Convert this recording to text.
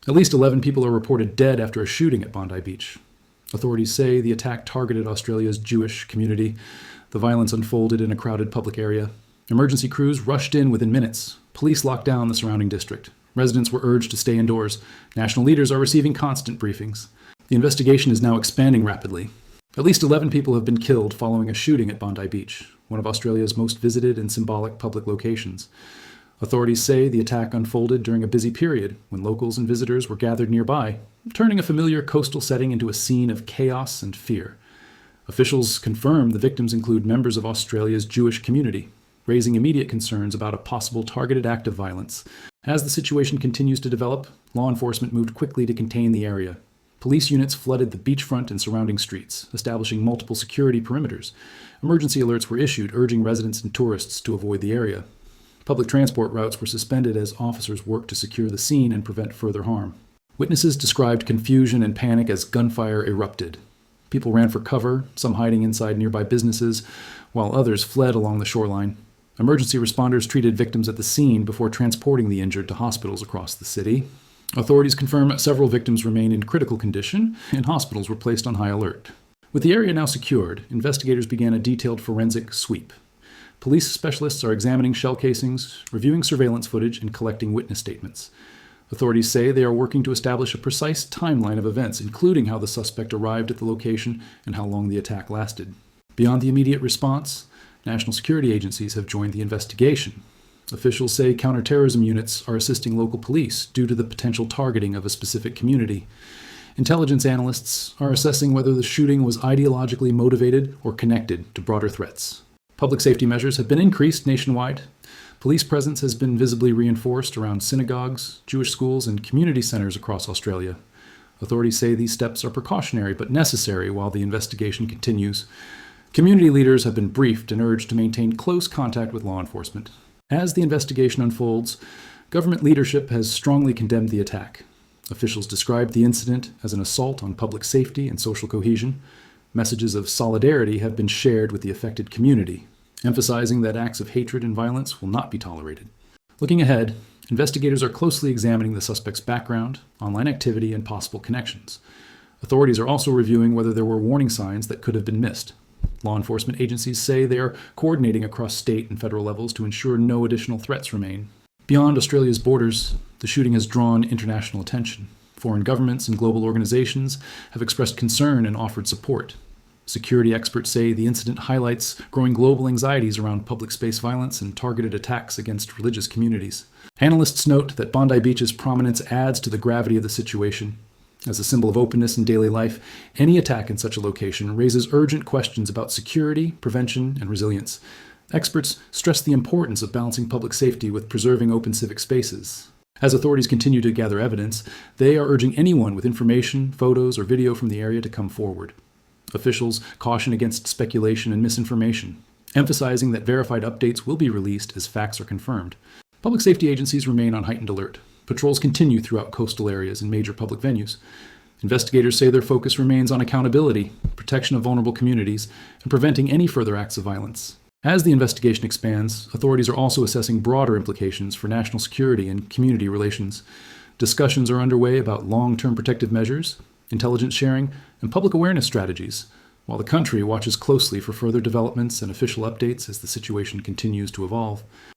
At least 11 people are reported dead after a shooting at Bondi Beach. Authorities say the attack targeted Australia's Jewish community. The violence unfolded in a crowded public area. Emergency crews rushed in within minutes. Police locked down the surrounding district. Residents were urged to stay indoors. National leaders are receiving constant briefings. The investigation is now expanding rapidly. At least 11 people have been killed following a shooting at Bondi Beach, one of Australia's most visited and symbolic public locations. Authorities say the attack unfolded during a busy period when locals and visitors were gathered nearby, turning a familiar coastal setting into a scene of chaos and fear. Officials confirm the victims include members of Australia's Jewish community, raising immediate concerns about a possible targeted act of violence. As the situation continues to develop, law enforcement moved quickly to contain the area. Police units flooded the beachfront and surrounding streets, establishing multiple security perimeters. Emergency alerts were issued, urging residents and tourists to avoid the area. Public transport routes were suspended as officers worked to secure the scene and prevent further harm. Witnesses described confusion and panic as gunfire erupted. People ran for cover, some hiding inside nearby businesses, while others fled along the shoreline. Emergency responders treated victims at the scene before transporting the injured to hospitals across the city. Authorities confirm several victims remain in critical condition, and hospitals were placed on high alert. With the area now secured, investigators began a detailed forensic sweep. Police specialists are examining shell casings, reviewing surveillance footage, and collecting witness statements. Authorities say they are working to establish a precise timeline of events, including how the suspect arrived at the location and how long the attack lasted. Beyond the immediate response, national security agencies have joined the investigation. Officials say counterterrorism units are assisting local police due to the potential targeting of a specific community. Intelligence analysts are assessing whether the shooting was ideologically motivated or connected to broader threats. Public safety measures have been increased nationwide. Police presence has been visibly reinforced around synagogues, Jewish schools, and community centers across Australia. Authorities say these steps are precautionary but necessary while the investigation continues. Community leaders have been briefed and urged to maintain close contact with law enforcement. As the investigation unfolds, government leadership has strongly condemned the attack. Officials described the incident as an assault on public safety and social cohesion. Messages of solidarity have been shared with the affected community, emphasizing that acts of hatred and violence will not be tolerated. Looking ahead, investigators are closely examining the suspect's background, online activity, and possible connections. Authorities are also reviewing whether there were warning signs that could have been missed. Law enforcement agencies say they are coordinating across state and federal levels to ensure no additional threats remain. Beyond Australia's borders, the shooting has drawn international attention. Foreign governments and global organizations have expressed concern and offered support. Security experts say the incident highlights growing global anxieties around public space violence and targeted attacks against religious communities. Analysts note that Bondi Beach's prominence adds to the gravity of the situation. As a symbol of openness in daily life, any attack in such a location raises urgent questions about security, prevention, and resilience. Experts stress the importance of balancing public safety with preserving open civic spaces. As authorities continue to gather evidence, they are urging anyone with information, photos, or video from the area to come forward. Officials caution against speculation and misinformation, emphasizing that verified updates will be released as facts are confirmed. Public safety agencies remain on heightened alert. Patrols continue throughout coastal areas and major public venues. Investigators say their focus remains on accountability, protection of vulnerable communities, and preventing any further acts of violence. As the investigation expands, authorities are also assessing broader implications for national security and community relations. Discussions are underway about long-term protective measures, intelligence sharing, and public awareness strategies, while the country watches closely for further developments and official updates as the situation continues to evolve.